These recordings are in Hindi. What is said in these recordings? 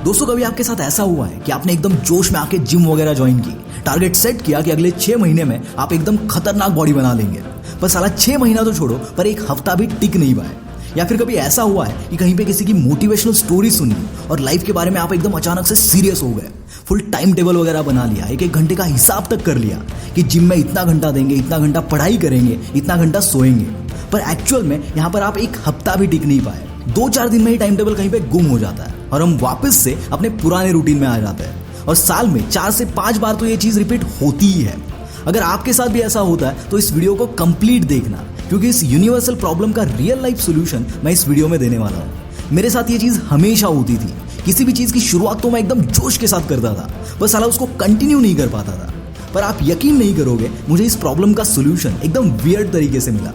दोस्तों कभी आपके साथ ऐसा हुआ है कि आपने एकदम जोश में आके जिम वगैरह ज्वाइन की, टारगेट सेट किया कि अगले 6 महीने में आप एकदम खतरनाक बॉडी बना लेंगे, पर साला 6 महीना तो छोड़ो पर एक हफ्ता भी टिक नहीं पाए। या फिर कभी ऐसा हुआ है कि कहीं पे किसी की मोटिवेशनल स्टोरी सुनी और लाइफ के बारे में आप एकदम अचानक से सीरियस हो गए, फुल टाइम टेबल वगैरह बना लिया, एक घंटे का हिसाब तक कर लिया कि जिम में इतना घंटा देंगे, इतना घंटा पढ़ाई करेंगे, इतना घंटा सोएंगे, पर एक्चुअल में यहाँ पर आप एक हफ्ता भी टिक नहीं पाए। 2-4 दिन में ही टाइम टेबल कहीं पे गुम हो जाता है और हम वापस से अपने पुराने रूटीन में आ जाते हैं और साल में 4 से 5 बार तो ये चीज़ रिपीट होती ही है। अगर आपके साथ भी ऐसा होता है तो इस वीडियो को कंप्लीट देखना, क्योंकि इस यूनिवर्सल प्रॉब्लम का रियल लाइफ सॉल्यूशन मैं इस वीडियो में देने वाला हूँ। मेरे साथ ये चीज़ हमेशा होती थी। किसी भी चीज़ की शुरुआत तो मैं एकदम जोश के साथ करता था, बस साला उसको कंटिन्यू नहीं कर पाता था। पर आप यकीन नहीं करोगे, मुझे इस प्रॉब्लम का सोल्यूशन एकदम वियर्ड तरीके से मिला।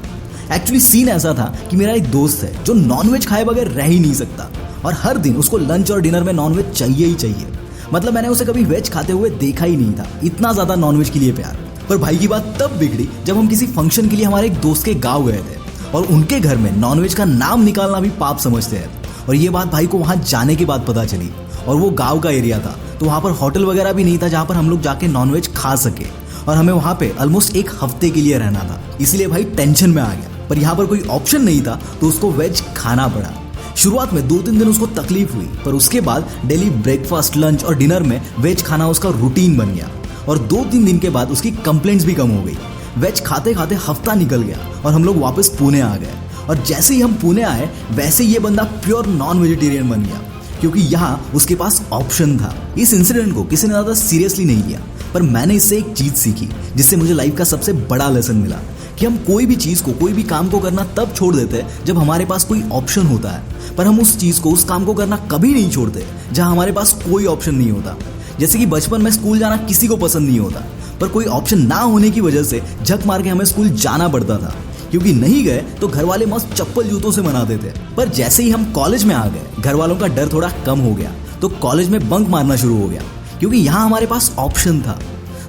एक्चुअली सीन ऐसा था कि मेरा एक दोस्त है जो नॉनवेज खाए बगैर रह ही नहीं सकता और हर दिन उसको लंच और डिनर में नॉनवेज चाहिए ही चाहिए। मतलब मैंने उसे कभी वेज खाते हुए देखा ही नहीं था, इतना ज़्यादा नॉनवेज के लिए प्यार। पर भाई की बात तब बिगड़ी जब हम किसी फंक्शन के लिए हमारे एक दोस्त के गाँव गए थे और उनके घर में नॉनवेज का नाम निकालना भी पाप समझते हैं। और ये बात भाई को वहाँ जाने के बाद पता चली और वो गाँव का एरिया था, तो वहाँ पर होटल वगैरह भी नहीं था जहाँ पर हम लोग जाके नॉनवेज खा सके और हमें वहाँ पे ऑलमोस्ट एक हफ्ते के लिए रहना था। इसलिए भाई टेंशन में आ गया, पर यहाँ पर कोई ऑप्शन नहीं था तो उसको वेज खाना पड़ा। शुरुआत में 2-3 दिन उसको तकलीफ हुई, पर उसके बाद डेली ब्रेकफास्ट, लंच और डिनर में वेज खाना उसका रूटीन बन गया और 2-3 दिन के बाद उसकी कंप्लेंट्स भी कम हो गई। वेज खाते खाते हफ्ता निकल गया और हम लोग वापस पुणे आ गए और जैसे ही हम पुणे आए वैसे ये बंदा प्योर नॉन वेजिटेरियन बन गया, क्योंकि यहाँ उसके पास ऑप्शन था। इस इंसिडेंट को किसी ने ज़्यादा सीरियसली नहीं लिया, पर मैंने इससे एक चीज़ सीखी जिससे मुझे लाइफ का सबसे बड़ा लेसन मिला कि हम कोई भी चीज़ को, कोई भी काम को करना तब छोड़ देते हैं जब हमारे पास कोई ऑप्शन होता है, पर हम उस चीज़ को, उस काम को करना कभी नहीं छोड़ते जहाँ हमारे पास कोई ऑप्शन नहीं होता। जैसे कि बचपन में स्कूल जाना किसी को पसंद नहीं होता, पर कोई ऑप्शन ना होने की वजह से झक मार के हमें स्कूल जाना पड़ता था, क्योंकि नहीं गए तो घर वाले मस्त चप्पल जूतों से मनाते थे। पर जैसे ही हम कॉलेज में आ गए, घर वालों का डर थोड़ा कम हो गया, तो कॉलेज में बंक मारना शुरू हो गया, क्योंकि यहाँ हमारे पास ऑप्शन था।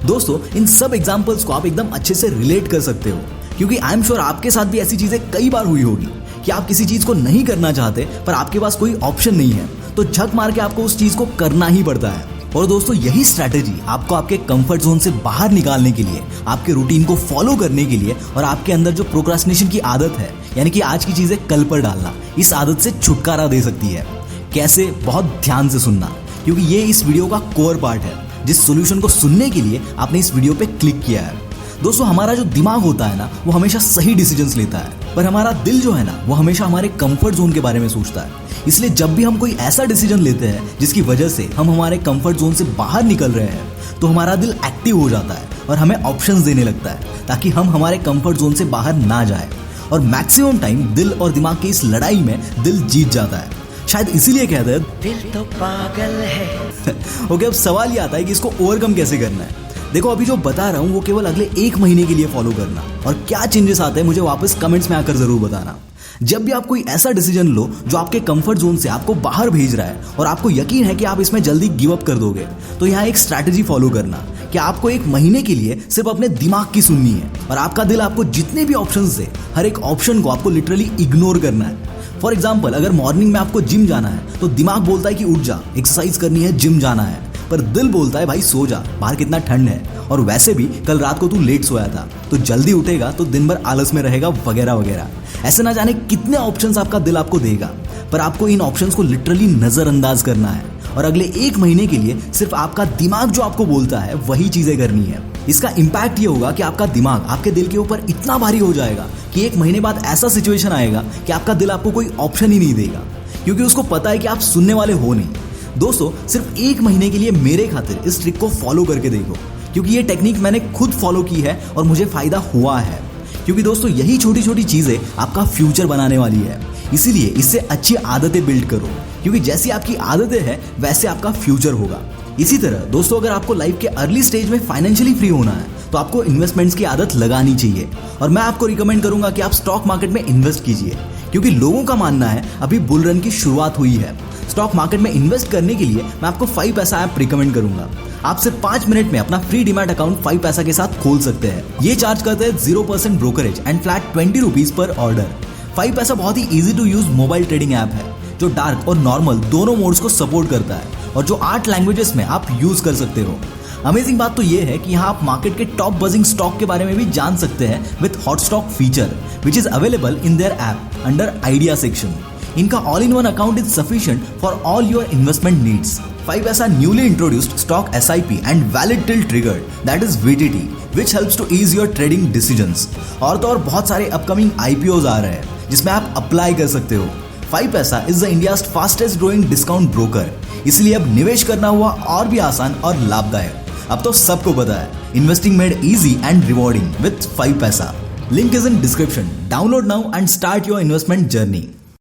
दोस्तों इन सब एग्जाम्पल्स को आप एकदम अच्छे से रिलेट कर सकते हो, क्योंकि आई एम श्योर आपके साथ भी ऐसी चीज़ें कई बार हुई होगी कि आप किसी चीज़ को नहीं करना चाहते पर आपके पास कोई ऑप्शन नहीं है, तो झक मार के आपको उस चीज़ को करना ही पड़ता है। और दोस्तों यही स्ट्रैटेजी आपको आपके कंफर्ट जोन से बाहर निकालने के लिए, आपके रूटीन को फॉलो करने के लिए और आपके अंदर जो प्रोक्रास्टिनेशन की आदत है, यानी कि आज की चीज़ें कल पर डालना, इस आदत से छुटकारा दे सकती है। कैसे? बहुत ध्यान से सुनना, क्योंकि ये इस वीडियो का कोर पार्ट है, जिस सोल्यूशन को सुनने के लिए आपने इस वीडियो पे क्लिक किया है। दोस्तों हमारा जो दिमाग होता है ना, वो हमेशा सही डिसीजंस लेता है, पर हमारा दिल जो है ना, वो हमेशा हमारे कंफर्ट जोन के बारे में सोचता है। इसलिए जब भी हम कोई ऐसा डिसीजन लेते हैं जिसकी वजह से हम हमारे कंफर्ट जोन से बाहर निकल रहे हैं, तो हमारा दिल एक्टिव हो जाता है और हमें ऑप्शंस देने लगता है ताकि हम हमारे कंफर्ट जोन से बाहर ना जाए। और मैक्सिमम टाइम दिल और दिमाग की इस लड़ाई में दिल जीत जाता है। शायद इसीलिए कहते हैं दिल तो पागल है। ओके, अब सवाल ये आता है कि इसको ओवरकम कैसे करना है। देखो अभी जो बता रहा हूँ वो केवल अगले 1 महीने के लिए फॉलो करना, और क्या चेंजेस आते हैं मुझे वापस कमेंट्स में आकर जरूर बताना। जब भी आप कोई ऐसा डिसीजन लो जो आपके कंफर्ट जोन से आपको बाहर भेज रहा है और आपको यकीन है कि आप इसमें जल्दी गिव अप कर दोगे, तो यहाँ एक स्ट्रैटेजी फॉलो करना कि आपको 1 महीने के लिए सिर्फ अपने दिमाग की सुननी है और आपका दिल आपको जितने भी ऑप्शंस दे, हर एक ऑप्शन को आपको लिटरली इग्नोर करना है। फॉर एग्जाम्पल, अगर मॉर्निंग में आपको जिम जाना है तो दिमाग बोलता है कि उठ जा, एक्सरसाइज करनी है, जिम जाना है, पर दिल बोलता है भाई सो जा, बाहर कितना ठंड है, और वैसे भी कल रात को तू लेट सोया था, तो जल्दी उठेगा तो दिन भर आलस में रहेगा, वगैरह वगैरह। ऐसे ना जाने कितने ऑप्शंस आपका दिल आपको देगा, पर आपको इन ऑप्शंस को लिटरली नज़रअंदाज करना है और अगले 1 महीने के लिए सिर्फ आपका दिमाग जो आपको बोलता है वही चीज़ें करनी है। इसका इम्पैक्ट ये होगा कि आपका दिमाग आपके दिल के ऊपर इतना भारी हो जाएगा कि 1 महीने बाद ऐसा सिचुएशन आएगा कि आपका दिल आपको कोई ऑप्शन ही नहीं देगा, क्योंकि उसको पता है कि आप सुनने वाले हो नहीं। दोस्तों सिर्फ 1 महीने के लिए मेरे खातिर इस ट्रिक को फॉलो करके देखो, क्योंकि ये टेक्निक मैंने खुद फॉलो की है और मुझे फ़ायदा हुआ है। क्योंकि दोस्तों यही छोटी छोटी चीज़ें आपका फ्यूचर बनाने वाली है, इसीलिए इससे अच्छी आदतें बिल्ड करो, क्योंकि जैसी आपकी आदतें हैं वैसे आपका फ्यूचर होगा। इसी तरह दोस्तों अगर आपको लाइफ के अर्ली स्टेज में फाइनेंशियली फ्री होना है तो आपको इन्वेस्टमेंट्स की आदत लगानी चाहिए, और मैं आपको रिकमेंड करूंगा कि आप स्टॉक मार्केट में इन्वेस्ट कीजिए, क्योंकि लोगों का मानना है अभी बुल रन की शुरुआत हुई है। स्टॉक मार्केट में इन्वेस्ट करने के लिए मैं आपको 5 पैसा ऐप रिकमेंड करूंगा। आप सिर्फ 5 मिनट में अपना फ्री डीमैट अकाउंट 5 पैसा के साथ खोल सकते हैं। ये चार्ज करते हैं 0% ब्रोकरेज एंड फ्लैट 20 रुपीज पर ऑर्डर। 5 पैसा बहुत ही easy to use mobile trading app है जो डार्क और नॉर्मल दोनों मोड्स को सपोर्ट करता है और जो 8 लैंग्वेजेस में आप यूज कर सकते हो। अमेजिंग बात तो ये है कि यहाँ आप मार्केट के टॉप बजिंग स्टॉक के बारे में भी जान सकते हैं with hot stock feature which is available in their app under idea section. इनका all in one account is sufficient for all your investment needs. 5paisa newly introduced stock SIP and valid till triggered, that is VTT, which helps to ease your trading decisions। और तो और बहुत सारे अपकमिंग IPOs आ रहे हैं जिसमें आप अप्लाई कर सकते हो। 5paisa is the India's fastest growing discount broker, इसलिए अब निवेश करना हुआ और भी आसान और लाभदायक। अब तो सबको पता है, investing made easy and rewarding with 5paisa। Link is in description. Download now and start your investment journey.